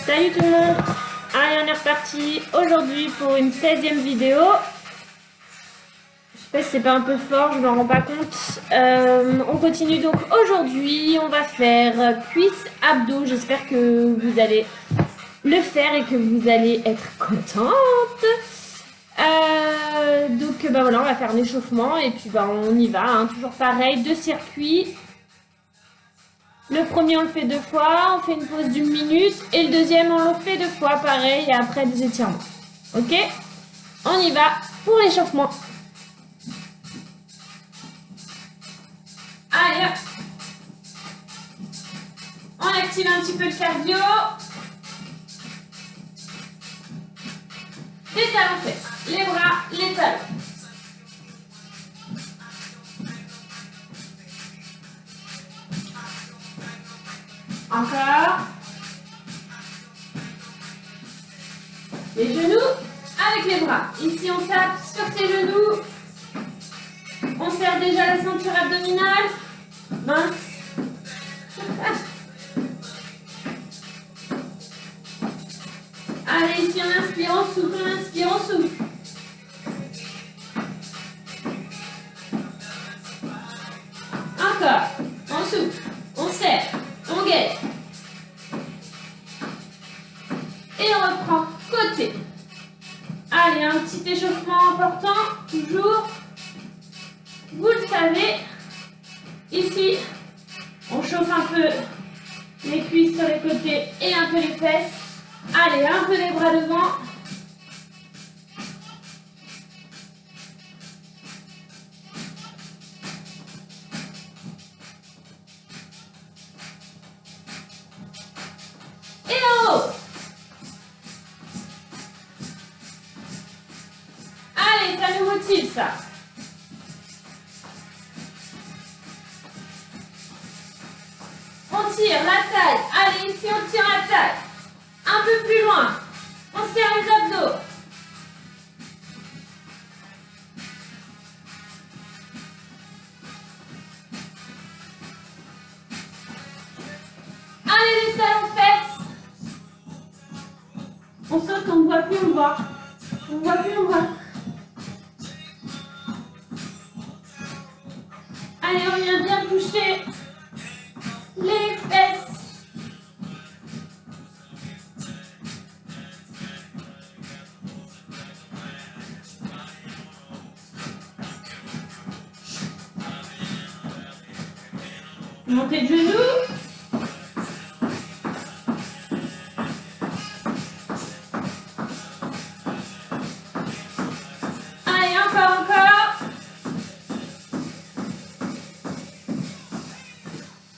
Salut tout le monde. Allez, on est reparti aujourd'hui pour une 16e vidéo. Je sais pas si c'est pas un peu fort, je m'en rends pas compte. On continue donc aujourd'hui, on va faire cuisse abdos. J'espère que vous allez le faire et que vous allez être contente. Donc bah voilà, on va faire un échauffement et puis bah on y va, hein. Toujours pareil, 2 circuits. Le premier, on le fait 2 fois, on fait une pause d'1 minute. Et le deuxième, on le fait 2 fois, pareil, et après des étirements. Ok? On y va pour l'échauffement. Allez, hop. On active un petit peu le cardio. Les talons fesses, les bras, les talons. Encore. Les genoux avec les bras. Ici, on tape sur ses genoux. On serre déjà la ceinture abdominale. Mince. Allez, ici, on inspire, on souffle, on inspire, on souffle. Encore. On souffle, on serre, on gaine. Et on reprend côté. Allez, un petit échauffement important, toujours. Vous le savez. Ici, on chauffe un peu les cuisses sur les côtés et un peu les fesses. Allez, un peu les bras devant. Et en haut. Allez, ça nous motive, ça. On tire la taille. Allez, ici, on tire la taille. Un peu plus loin. On serre les abdos. Allez, les talons fesses. On saute, on ne voit plus, on voit. On ne voit plus, on voit. Allez, on vient bien toucher les fesses. Montée de genoux. Allez, encore.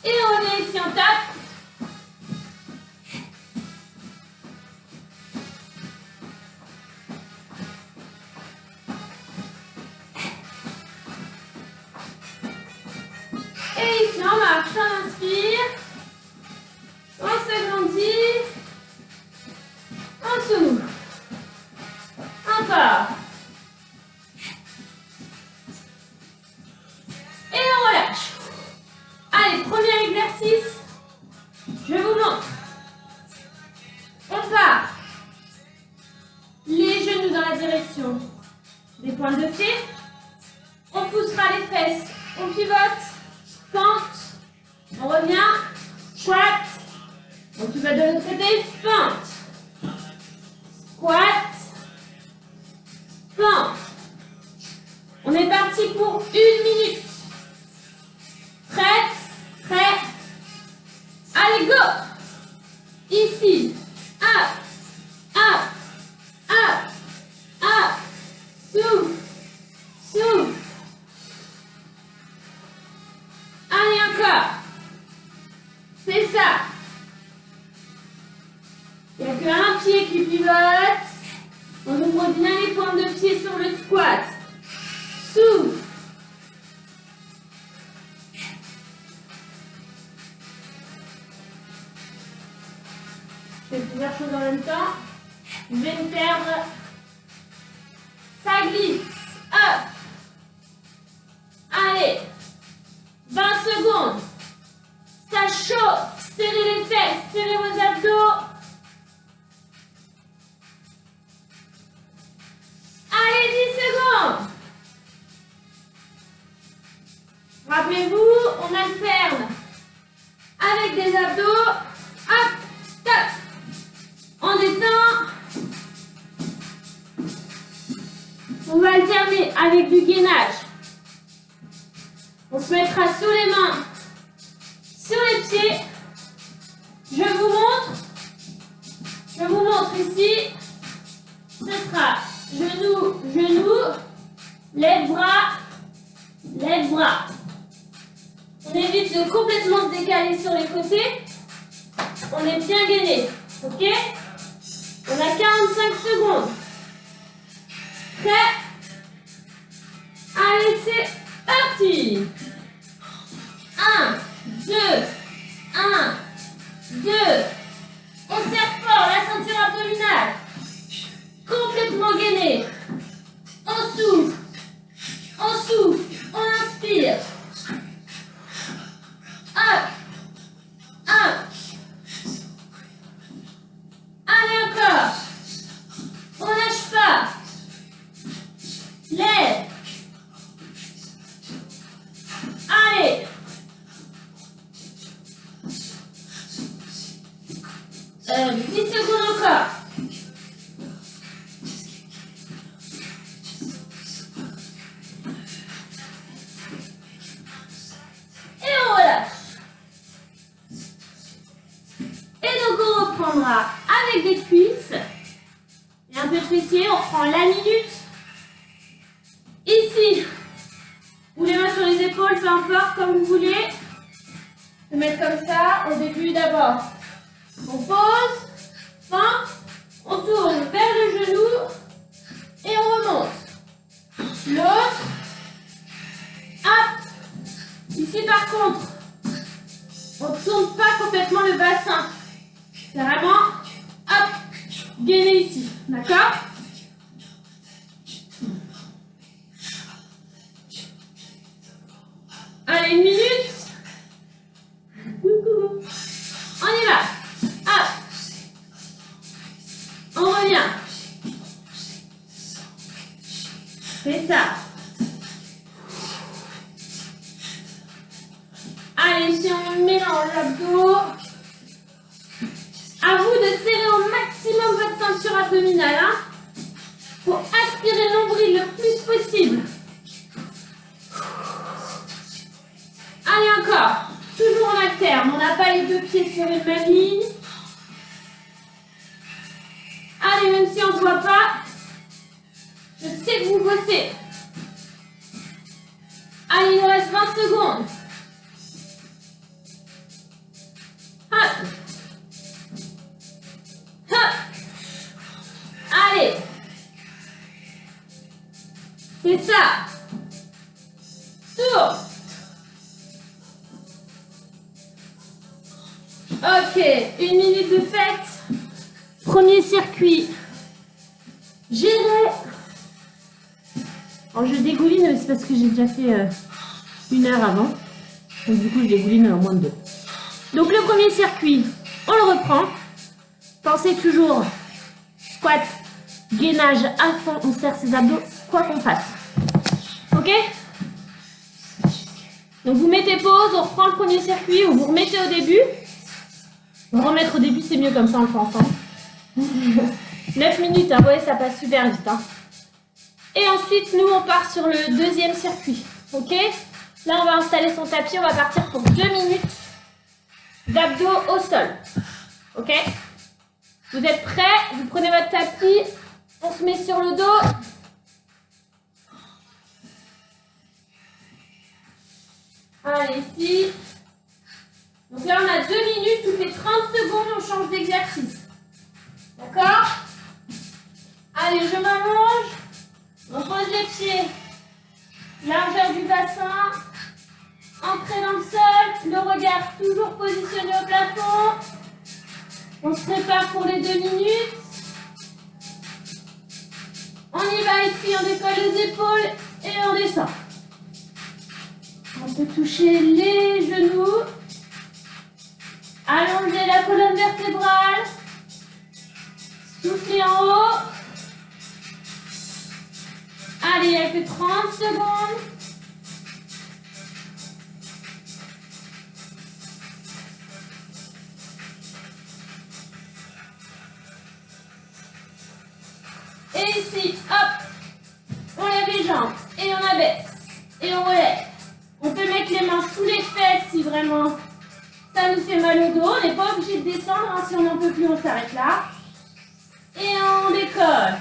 Et on revient ici, on tape. Et ici, on marche, on inspire. On s'agrandit. On s'ouvre. Encore. Et on relâche. Allez, premier exercice. Je vous montre. On part. Les genoux dans la direction des pointes de pied. On poussera les fesses. On pivote. Fente. On revient. Squat. On tu vas de l'autre côté. Fente. Squat. Fente. On est parti pour 1 minute. Prête? Prêt? Allez, go! Ici. Up. Up. Up. Up. Souffle. Souffle. Allez, encore. C'est ça. Il n'y a qu'un pied qui pivote. On ouvre bien les pointes de pied sur le squat. Souffle. Je fais plusieurs choses en même temps. Je vais me perdre. Ça glisse. Hop. Allez. 20 secondes. Ça chauffe. Serrez les fesses. Serrez vos abdos. avec du gainage. On se mettra sous les mains, sur les pieds. Je vous montre ici. Ce sera genou, genou, lève bras, lève bras. On évite de complètement se décaler sur les côtés. On est bien gainé. Ok? On a 45 secondes. Prêt? Allez, c'est parti. 1, 2, 1, 2. On serre fort la ceinture abdominale. Complètement gainé. On souffle. On souffle. On inspire. Hop. 1. Allez encore. On lâche pas. Lève. Allez. 10 secondes encore. Et on relâche. Et donc on reprendra avec des cuisses et un peu de fessier. On reprend la minute. Ici, ou les mains sur les épaules, peu importe, comme vous voulez. Se mettre comme ça au début d'abord. On pose, fin, on tourne vers le genou et on remonte. L'autre, hop. Ici par contre, on ne tourne pas complètement le bassin. C'est vraiment, hop, gainé ici, d'accord? Allez, 1 minute. On y va. Hop. On revient. C'est ça. Allez, si on mélange l'abdos. À vous de serrer au maximum votre ceinture abdominale. Hein, pour aspirer le nombril le plus possible. Allez, encore. Toujours en alterne. On n'a pas les deux pieds sur une même ligne. Allez, même si on ne se voit pas, je sais que vous bossez. Allez, il nous reste 20 secondes. Hop. Hop. Allez. C'est ça. Tour. Ok, 1 minute de fête. Premier circuit. Gérer. Alors je dégouline, mais c'est parce que j'ai déjà fait 1 heure avant. Donc du coup, je dégouline en moins de 2. Donc le premier circuit, on le reprend. Pensez toujours squat, gainage à fond, on serre ses abdos, quoi qu'on fasse. Ok? Donc vous mettez pause, on reprend le premier circuit, ou vous remettez au début. Remettre au début, c'est mieux, comme ça on le fait ensemble. 9 minutes, hein, ouais, ça passe super vite. Hein. Et ensuite, nous, on part sur le deuxième circuit. Ok? Là, on va installer son tapis, on va partir pour 2 minutes d'abdos au sol. Ok? Vous êtes prêts? Vous prenez votre tapis, on se met sur le dos. Allez, ici. Donc là, on a 2 minutes, toutes les 30 secondes, on change d'exercice. D'accord? Allez, je m'allonge. On pose les pieds. Largeur du bassin. Entrée dans le sol. Le regard toujours positionné au plafond. On se prépare pour les 2 minutes. On y va ici, on décolle les épaules et on descend. On peut toucher les genoux. Allonger la colonne vertébrale. Souffler en haut. Allez, il n'y a que 30 secondes. Et ici, hop, on lève les jambes. Et abaisse et on relève. On peut mettre les mains sous les fesses si vraiment ça nous fait mal au dos. On n'est pas obligé de descendre, hein. Si on n'en peut plus, on s'arrête là. Et on décolle.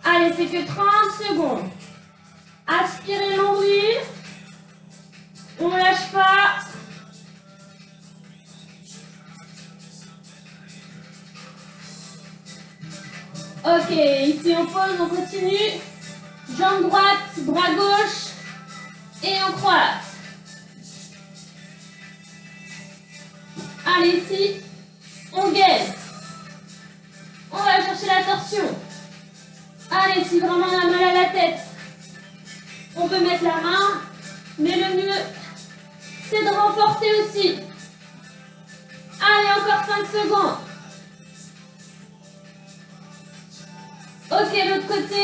Allez, c'est que 30 secondes. Aspirez le nombril. On ne lâche pas. Ok, ici on pose, on continue. Jambe droite, bras gauche. Et on croise. Allez, ici, on gaine. On va chercher la torsion. Allez, si vraiment on a mal à la tête, on peut mettre la main. Mais le mieux, c'est de renforcer aussi. Allez, encore 5 secondes. Ok, l'autre côté.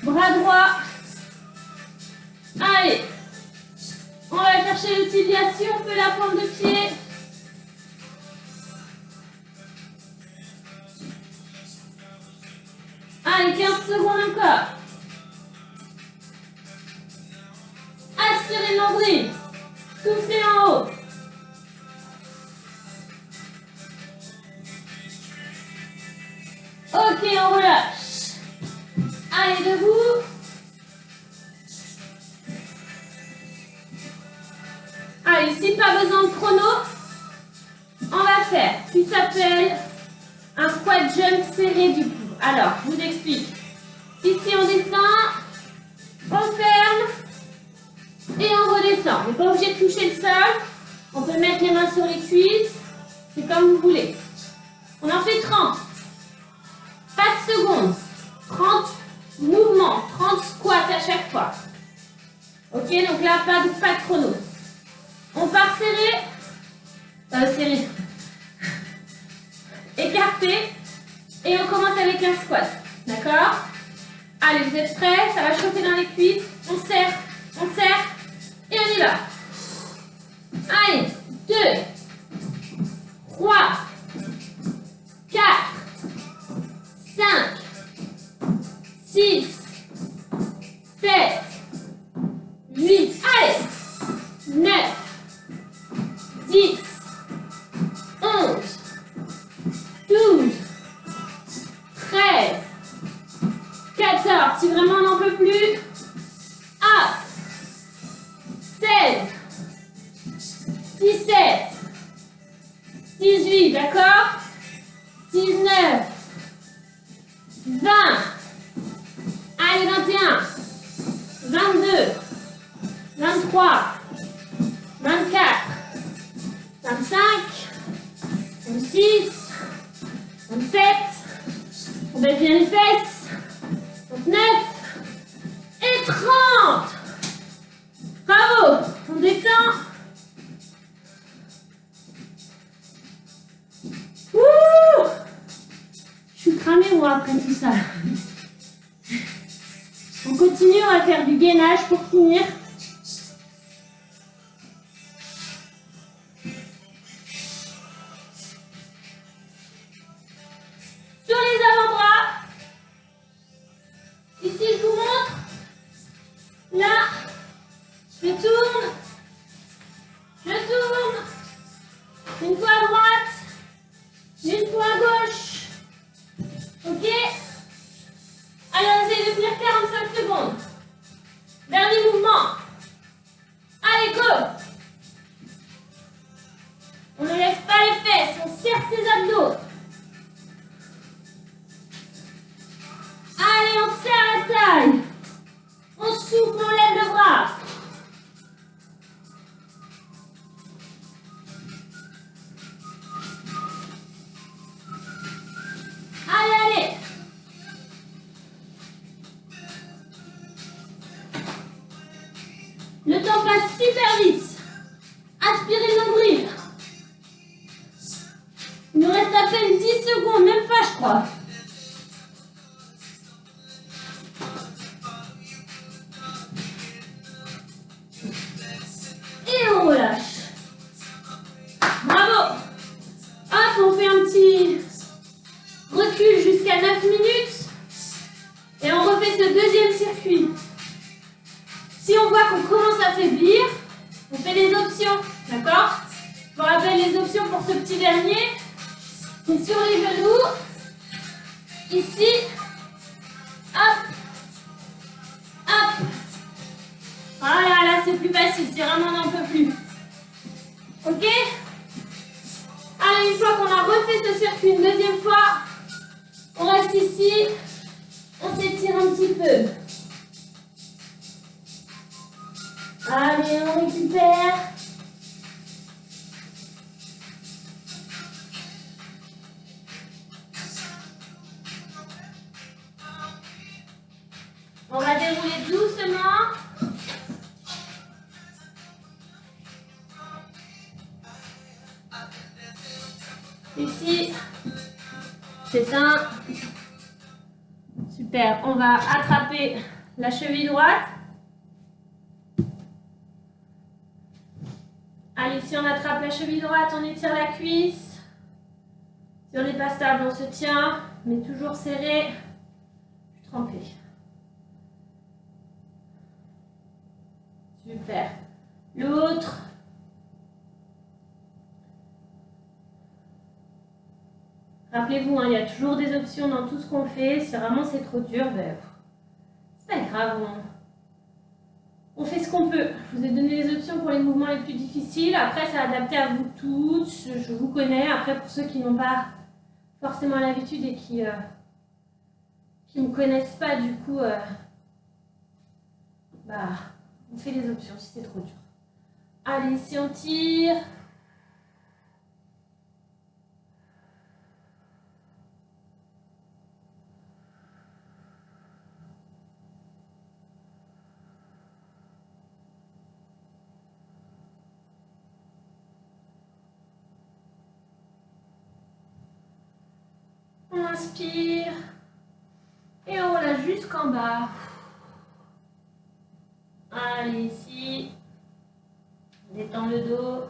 Bras droit. Allez. On va chercher le tibia si on peut la pointe de pied. Allez, 15 secondes encore. Aspirez le nombril. Soufflez en haut. Ok, on relâche. Allez, debout. Allez, si pas besoin de chrono, on va faire ce qui s'appelle un squat jump serré du coup. Alors, je vous explique. Ici, on descend, on ferme et on redescend. On n'est pas obligé de toucher le sol. On peut mettre les mains sur les cuisses. C'est comme vous voulez. On en fait 30. Pas de secondes. 30 mouvements, 30 squats à chaque fois. Ok, donc là, pas de chrono. On part serré. Serré. Écarté. Et on commence avec un squat. D'accord? Allez, vous êtes prêts? Ça va chauffer dans les cuisses. On serre. Et on y va. Allez, 2, 3, 4, 5, 6, 7, 8, allez, 9, 10, 11, 12, 13, 14, si vraiment on n'en peut plus, hop, 16, 17, 18, d'accord, 19, 20, allez, 21, 22, 23, 24, 25, 26, 27, on baisse bien les fesses, 29 et 30. Bravo, on détend. Ouh, je suis cramée moi après tout ça. On continue, on va faire du gainage pour finir. Sur les avant-bras. Ici, je vous montre. Là, je tourne. Une fois à droite. Une fois à gauche. Ok? Alors, essayez de tenir 45 secondes. Dernier mouvement. Allez, go! On ne lève pas les fesses, on serre ses abdos. Allez, on serre la taille. On souffle, on lève le bras. Allez. Le temps passe super vite. Aspirez le nombril. Il nous reste à peine 10 secondes, même pas, je crois. Et on relâche. Bravo. Hop, on fait un petit recul jusqu'à 9 minutes. Et on refait ce deuxième circuit. C'est sur les genoux. Ici. Hop. Hop. Voilà, là c'est plus facile. C'est vraiment on n'en peut plus. Ok? Allez, une fois qu'on a refait ce circuit une deuxième fois, on reste ici. On s'étire un petit peu. Allez, on récupère. On va dérouler doucement. Ici, c'est un. Super. On va attraper la cheville droite. Allez, si on attrape la cheville droite, on étire la cuisse. Si on n'est pas stable, on se tient, mais toujours serré. Je suis trempée. Super. L'autre. Rappelez-vous, hein, il y a toujours des options dans tout ce qu'on fait. Si vraiment c'est trop dur, ben, c'est pas grave. On fait ce qu'on peut. Je vous ai donné les options pour les mouvements les plus difficiles. Après, c'est adapté à vous toutes. Je vous connais. Après, pour ceux qui n'ont pas forcément l'habitude et qui ne me connaissent pas, du coup, on fait les options si c'est trop dur. Allez, si on tire. On inspire et on relâche jusqu'en bas. Allez, ici, on détend le dos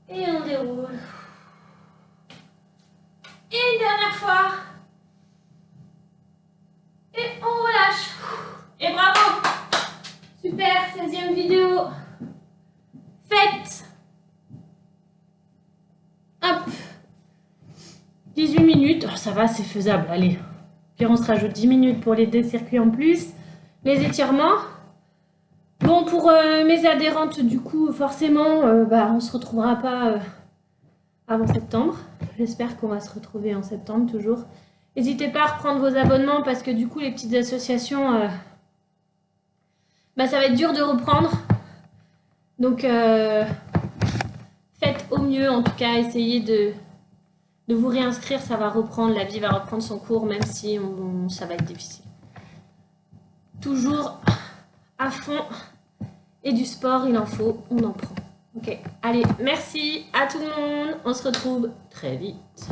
et on déroule. Et une dernière fois. Et on relâche. Et bravo. Super, 16e vidéo. Faites. Hop. 18 minutes. Oh, ça va, c'est faisable. Allez. Puis on se rajoute 10 minutes pour les 2 circuits en plus. Les étirements. Bon, pour mes adhérentes, du coup, forcément, on ne se retrouvera pas avant septembre. J'espère qu'on va se retrouver en septembre, toujours. N'hésitez pas à reprendre vos abonnements parce que, du coup, les petites associations, ça va être dur de reprendre. Donc, faites au mieux, en tout cas, essayez de vous réinscrire. Ça va reprendre, la vie va reprendre son cours, même si ça va être difficile. Toujours à fond. Et du sport, il en faut, on en prend. Ok, allez, merci à tout le monde. On se retrouve très vite.